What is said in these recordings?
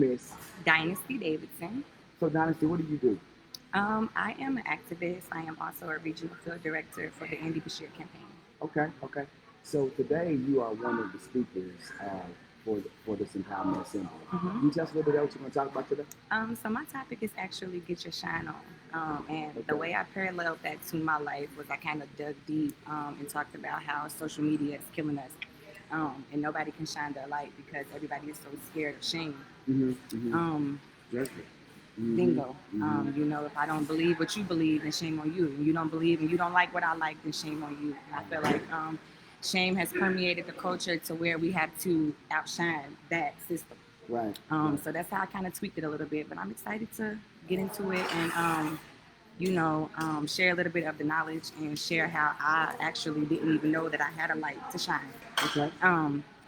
Miss. Dynasty Davidson. So, Dynasty, what do you do? I am an activist. I am also a regional field director for the Andy Bashir campaign. Okay, okay. So today you are one of the speakers for this empowerment assembly. Can you tell us a little bit about what you're going to talk about today? So my topic is actually get your shine on. And Okay. the way I paralleled that to my life was I kind of dug deep and talked about how social media is killing us. And nobody can shine their light because everybody is so scared of shame. Judgment. Bingo. If I don't believe what you believe, then shame on you. And you don't believe and you don't like what I like, then shame on you. And I feel like shame has permeated the culture to where we have to outshine that system. Right. So that's how I kind of tweaked it a little bit. But I'm excited to get into it and share a little bit of the knowledge and share how I actually didn't even know that I had a light to shine. Okay.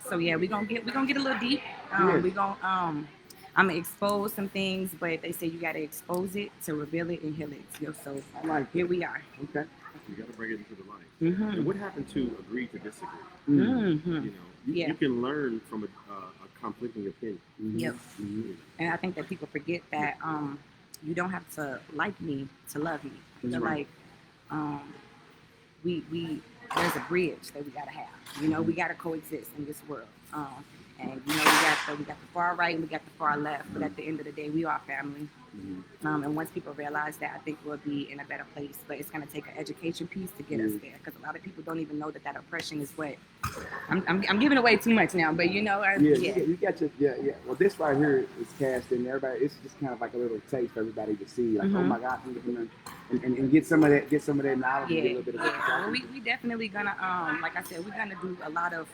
So yeah, we're gonna get a little deep. We're gonna I'm gonna expose some things, but they say you gotta expose it to reveal it and heal it. So I like here we are. Okay. You got to bring it into the light. Mm-hmm. And what happened to agree to disagree? Mm-hmm. You can learn from a conflicting opinion. Yep. Mm-hmm. And I think that people forget that you don't have to like me to love me. I feel like we there's a bridge that we gotta have. We gotta coexist in this world. And we got the far right and we got the far left, but at the end of the day, we are family. And once people realize that, I think we'll be in a better place. But it's going to take an education piece to get us there, because a lot of people don't even know that oppression is what. I'm giving away too much now, but You got your Well, this right here is cast in everybody. It's just kind of like a little taste for everybody to see. Like, oh my God, and get some of that knowledge. Yeah, and get a little bit of Well, we definitely gonna like I said, we're gonna do a lot of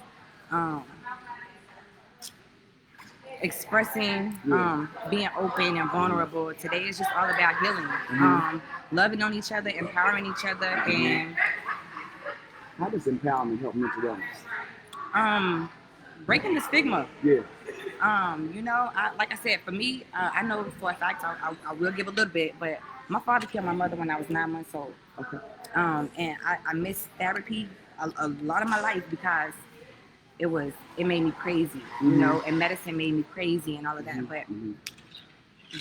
expressing, being open and vulnerable. Today is just all about healing, loving on each other, empowering each other, and how does empowerment help mental wellness? Breaking the stigma. Yeah. Like I said, for me, I know for a fact I will give a little bit, but my father killed my mother when I was 9 months old. Okay. And I missed therapy a lot of my life because it made me crazy, and medicine made me crazy and all of that. But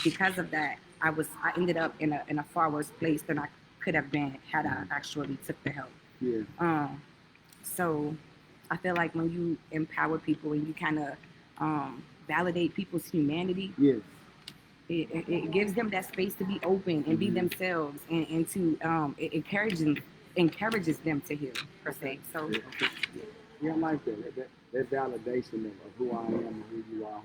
because of that, I ended up in a far worse place than I could have been had I actually took the help. Yeah. So I feel like when you empower people and you kind of validate people's humanity, it gives them that space to be open and be themselves, and to it encourages them to heal, per se. So. Yeah, I like that validation of who I am and who you are,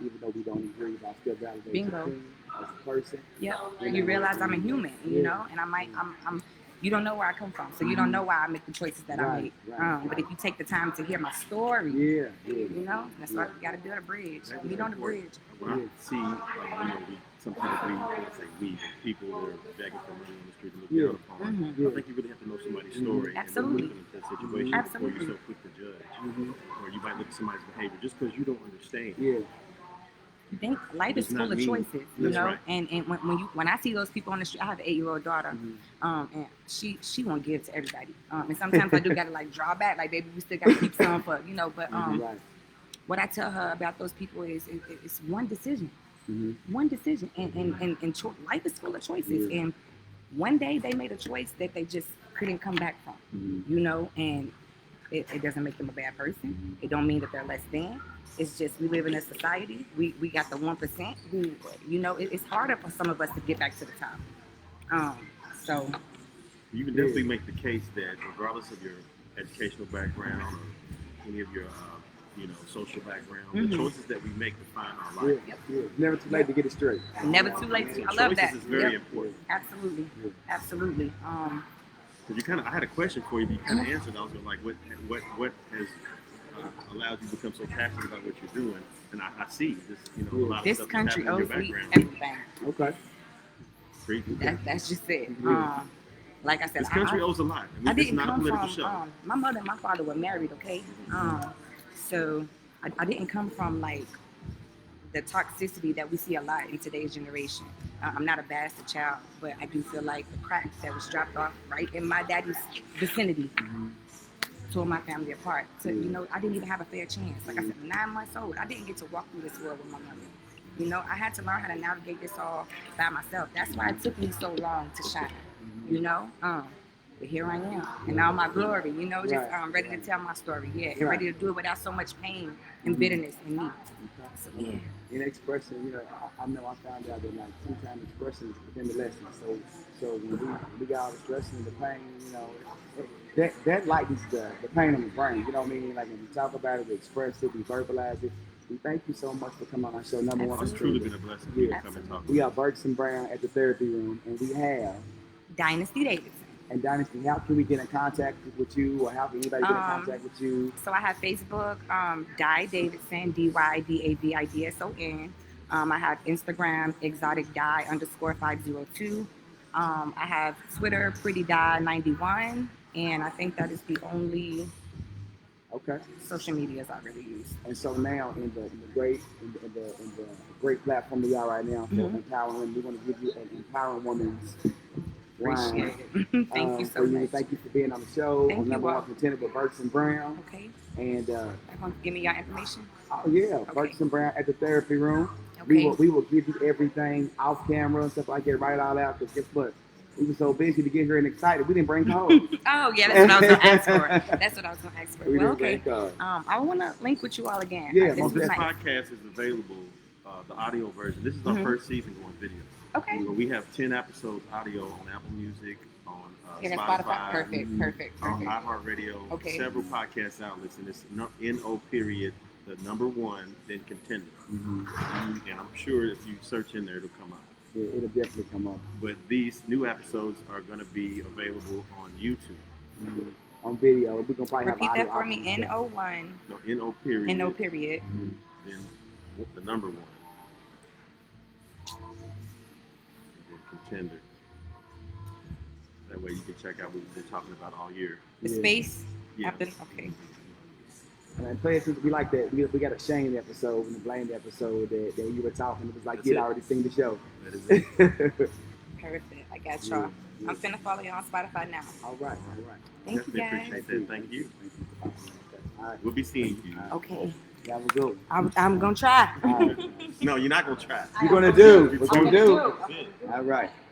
even though we don't agree, but I still validate you as a person. Yeah, you realize I'm a human, and I'm you don't know where I come from, so you don't know why I make the choices that I make. But if you take the time to hear my story, that's why we got to build a bridge. Meet on the bridge. When I see, sometimes people who are begging for money on the street and look down upon. I think you really have to know somebody's story. Absolutely. And that situation before you're so quick to judge. Or you might look at somebody's behavior just because you don't understand. You think life is full of choices, Right. And when I see those people on the street, I have an 8-year-old daughter, and she won't give to everybody, and sometimes I do gotta draw back, like, baby, we still gotta keep some for but what I tell her about those people is it's one decision, and life is full of choices, and one day they made a choice that they just couldn't come back from, and it doesn't make them a bad person. It don't mean that they're less than. It's just we live in a society. We got the 1% who, it's harder for some of us to get back to the top. So you can definitely make the case that regardless of your educational background or any of your social background, the choices that we make define our life. Never too late to get it straight. Never too late to. I love that. Choices is very important. Absolutely. I had a question for you, but you kind of answered. I was like, what has allowed you to become so passionate about what you're doing? And I see this, a lot of this stuff country in your owes me background. everything. Okay. That's just it. Like I said, this country owes a lot. I This is didn't not a come political from. show. My mother and my father were married. Okay. So I didn't come from the toxicity that we see a lot in today's generation. I'm not a bastard child, but I do feel like the crack that was dropped off right in my daddy's vicinity tore my family apart. So, I didn't even have a fair chance. Like I said, 9 months old, I didn't get to walk through this world with my mother. You know, I had to learn how to navigate this all by myself. That's why it took me so long to shine. You know, but here I am, and now my glory. You know, just ready to tell my story. Yeah, and ready to do it without so much pain and bitterness in me. So yeah. In expression, you know, I know I found out that like sometimes expression is within the lesson. So when we got all the stress and the pain, you know, that lightens the pain on the brain. You know what I mean? Like when we talk about it, we express it, we verbalize it. We thank you so much for coming on our show. Number one, It's truly been a blessing for you to come and talk. We are Bergson Brown at the therapy room, and we have Dynasty Davidson. And Dynasty, how can we get in contact with you, or how can anybody get in contact with you? So I have Facebook, Di Davidson, DYDAVIDSON. I have Instagram, exoticdi_502. I have Twitter, PrettyDi91, and I think that is the only social medias I really use. And so now in the great platform we are right now for empowering women, we want to give you an empowering woman's Appreciate it. Thank you so much. Thank you for being on the show. Thank you. Number one contender with Bergson Brown. Okay. And give me your information. Oh yeah, okay. Bergson Brown at the therapy room. Okay. We will give you everything off camera and stuff like that. Write it all out. Because guess what? We were so busy to get here and excited, we didn't bring cards. Oh yeah, that's what I was gonna ask for. That's what I was gonna ask for. Well, okay. I want to link with you all again. Yeah, this podcast is available, the audio version. This is our first season going video. Okay. We have 10 episodes audio on Apple Music, on Spotify. Perfect. On iHeartRadio, several podcast outlets, and it's NO period, the number one, then contender. And I'm sure if you search in there, it'll come up. Yeah, it'll definitely come up. But these new episodes are going to be available on YouTube. On video. We're going to probably Repeat that for me. NO1. No, NO period. NO period. Then the number one. Contender. That way you can check out what we've been talking about all year. The space? Yeah. Okay. And players, we like that. We got a shame episode and a blame episode that you were talking. It was like you'd already seen the show. That is it. Perfect. I got y'all. I'm finna follow you on Spotify now. All right. Thank you, guys. Appreciate that. Thank you. All right. We'll be seeing you. Okay. That was good. I'm gonna try. All right. No, you're not gonna try. You're gonna do what you do. That's it. All right.